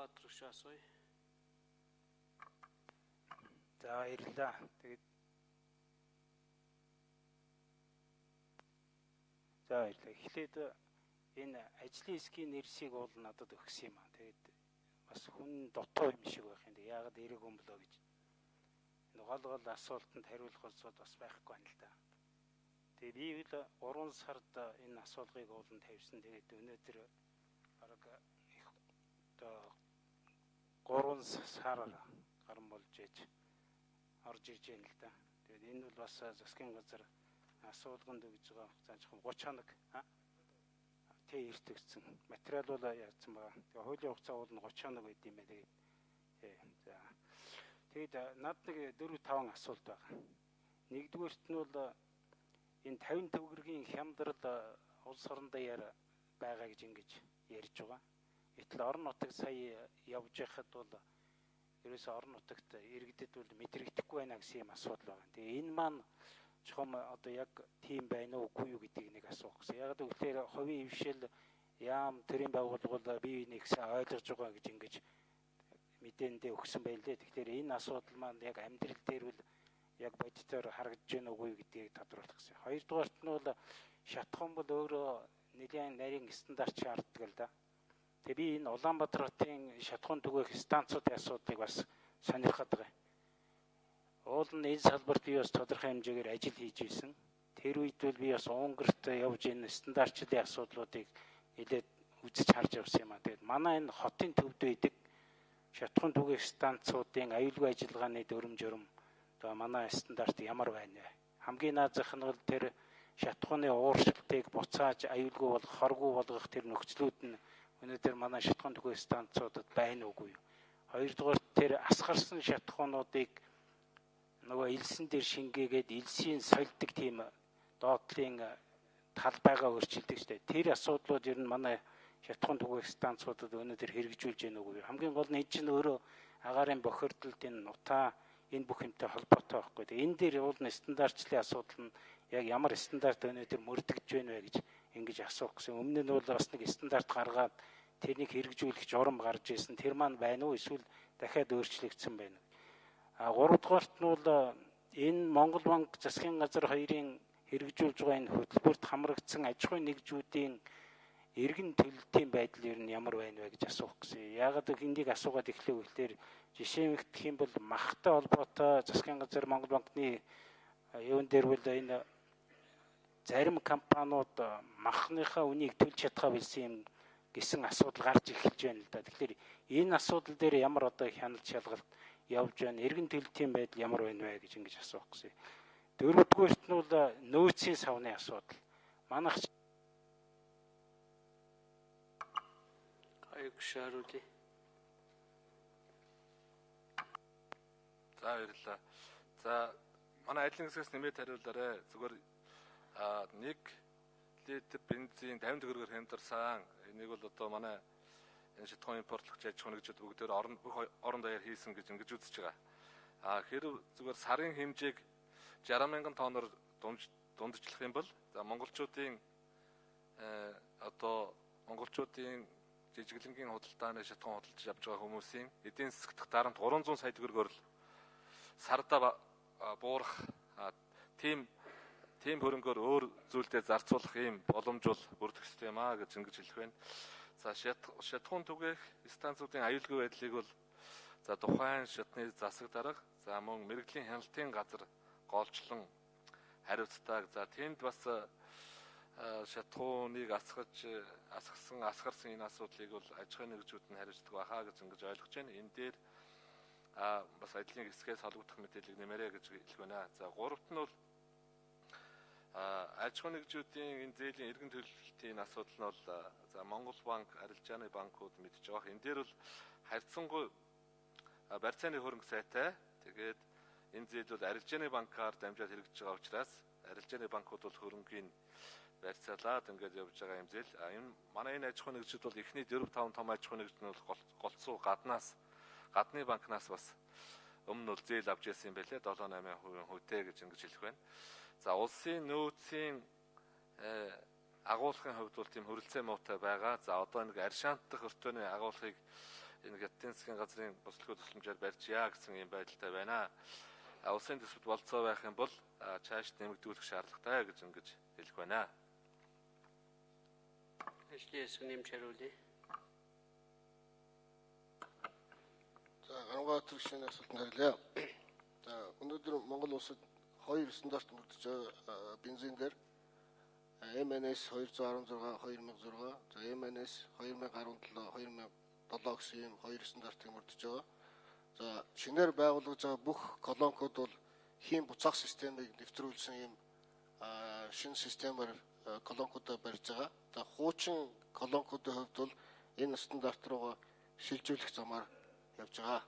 Улаанбаатар гэж асууя. За баярлалаа. Тэгээд за баярлалаа. Эхлээд энэ ажлын эсгийн нэрсийг уул надад өгсөн юм аа. Тэгээд бас хүн дотоо юм шиг байх юм. Яагаад эрэг өмлөө гэж. Энэ гол асуултанд хариулах болцоод бас байхгүй байна л да. Тэгээд би л 3 сард энэ асуулгыг уулан тавьсан. Тэгээд өнөөдөр бараг одоо 3 сар гарсан болж ээж орж ирж байна л да. Тэгээд энэ бол бас засгийн газар асуулганд өгж байгаа заажхан 30 хоног тий эртэгцэн материал бол яатсан байгаа. Тэгээ хуулийн хугацаа бол 30 хоног байд юм байна. Тэгээд за тэгээд над нэг 4-5 асуулт байгаа. Нэгдүгээрт нь бол энэ 50 төгрөгийн хямдрал улс орон даяар байгаа гэж ингэж ярьж байгаа. Гэтэл орон нутаг сая явж байхад бол ерөөсөө орон нутагт иргэдэд бол мэдрэгдэхгүй байна гэсэн юм асуудал байгаа. Тэгээ энэ маань чухам одоо яг тийм байна уу үгүй юу гэдгийг нэг асуух гэсэн. Яг гэвэл хувийн хвшил яам төрийн байгууллага бие биенийгсээ ойлгож байгаа гэж ингэж мэдээндээ өгсөн байлээ. Тэгэхээр энэ асуудал маань яг амьдрал дээр бол яг бодитоор харагдж байна уугүй гэдгийг тодруулах гэсэн. Хоёрдугаарт нь бол шатхан бол өөрөө нэлийн нарийн стандарт шаарддаг л да. Тэгээ би энэ Улаанбаатар хотын шатхан түгээх станцуудын асуудлыг бас сонирхоод байгаа. Уул нь энэ салбарт би бас тодорхой хэмжээгээр ажил хийж ирсэн. Тэр үед бол би бас Унгарт явж энэ стандартчлалын асуудлуудыг нэлээд үзэж харж явсан юм а. Тэгээд манай энэ хотын төвд байдаг шатхан түгээх станцуудын аюулгүй ажиллагааны дүрм журм одоо манай стандарт ямар байна вэ? Хамгийн наазах нь бол тэр шатхууны ууршилтыг буцааж аюулгүй болгох, хоргүй болгох тэр нөхцлүүд нь өнөөдөр манай шатхан түгээх станцуудад байна уугүй юу? Хоёрдугаар тэр асгарсан шатхуунуудыг нөгөө элсэн дээр шингээгээд элсийн сольдог тийм доотлын талбайгаа өөрчилдөг штэ. Тэр асуудлууд ер нь манай шатхан түгээх станцуудад өнөөдөр хэрэгжүүлж байна уугүй юу? Хамгийн гол нь энэ чинь өөрөө агаарын бохирдолд энэ нутаа энэ бүх юмтай холбоотой байхгүй. Тэгээ энэ дээр уулын стандартчлалын асуудал нь яг ямар стандарт өнөөдөр мөрдөгдөж байна вэ гэж ингэж асуух гэсэн. Өмнө нь бол бас нэг стандарт гаргаад тэрнийг хэрэгжүүлэх журам гарч ирсэн. Тэр маань байна уу? Эсвэл дахиад өөрчлөгдсөн байна уу? Гуравдугаарт нь бол энэ Монгол банк засгийн газар хоёрын хэрэгжүүлж байгаа энэ хөтөлбөрт хамрагдсан аж ахуйн нэгжүүдийн эргэн төлөлтийн байдал ер нь ямар байна вэ гэж асуух гэсэн. Яагаад энийг асуугаад эхлэв гэхээр жишээлбэл юм бол махтай холбоотой засгийн газар Монгол банкны юун дээр бол энэ зарим компаниуд махныхаа үнийг төлж чадхаа билсэн юм гэсэн асуудал гарч эхэлж байна л да. Тэгэхээр энэ асуудал дээр ямар одоо хяналт шалгалт явж байна, эргэн төлөлтийн байдал ямар байна вэ гэж ингэж асуух гэсэн. Дөрөвдүгээрт нь бол нөөцийн савны асуудал. Манайх Шааруулъя. За баярлалаа. За манай ажлын хэсгээс нэмээд хариулаарай. Зүгээр 1 литр бензин 50 төгрөгөөр хямдарсан. Энийг бол одоо манай энэ шатхуун импортлогч аж ахуйн нэгжүүд бүгдээр бүх орон даяар хийсэн гэж ингэж үзэж байгаа. Хэрв зүгээр сарын хэмжээг 60,000 тонноор дундчлах юм бол за монголчуудын монголчуудын жижиглэнгийн худалдааны шатхуун худалдаж авч байгаа хүмүүсийн эдийн засгт дарамт 300 сая төгрөгөөр л сарда буурах тийм хөрөнгөөр өөр зүйлдээ зарцуулах ийм боломж бол бүрдэх ёстой юм аа гэж ингэж хэлэх байна. За шатхуун түгээх станцуудын аюулгүй байдлыг бол за тухайн шатны засаг дарга за мөн мэрэгжлийн хяналтын газар голчлон хариуцдаг. За тэнд бас шатхууныг асгарсан энэ асуудлыг бол аж ахуйн нэгжүүд нь хариуцдаг байхаа гэж ингэж ойлгож байна. Энэ дээр бас ажлын хэсгээс холбогдох мэдээллийг нэмэрэй гэж хэлэх байна. За гуравт нь бол аж ахуйн нэгжүүдийн энэ зээлийн эргэн төлөлтийн асуудал нь бол за Монгол банк, арилжааны банкуд мэдж байгаа. Энэ дээр бол харьцангуй барьцааны хөрөнгө сайтай. Тэгээд энэ зээл бол арилжааны банкаар дамжаад хэрэгжиж байгаа учраас арилжааны банкуд бол хөрөнгийн барьцаалаад ингээд явж байгаа юм зээл. Манай энэ аж ахуйн нэгжүүд бол эхний 4-5 том аж ахуйн нэгжид нь бол голцоо гадны банкнаас бас өмнө нь зээл авч яасан юм байлээ 7-8% хүнтэй гэж ингэж хэлэх байна. За улсын нөөцийн агуулгын хувьд бол тийм хөрөлцөө муутай байгаа. За одоо нэг аршаант дах өртөөний агуулгыг энэ Хятадын засгийн газрын босдлогоо тусламжаар барьжээ гэсэн юм байдалтай байна. Улсын төсөвт болцоо байх юм бол цааш нэмэгдүүлэх шаардлагатай гэж ингэж хэлэх байна. Ажлын нэмчрүүлээ. За, Ганбаатар гишүүний асуултанд хариулъя. За, өнөөдөр Монгол улсад 2 стандарт мөрдөж байгаа бензин дээр MNS 216 2006, за MNS 2017 2007 гэсэн ийм 2 стандартыг мөрдөж байгаа. За, шинээр байгуулагдж байгаа бүх колонкууд бол хийм буцаах системийг нэвтрүүлсэн ийм шинэ системээр колонкуудаа барьж байгаа. За, хуучин колонкуудын хувьд бол энэ стандарт руугаа шилжүүлэх замаар явж байгаа.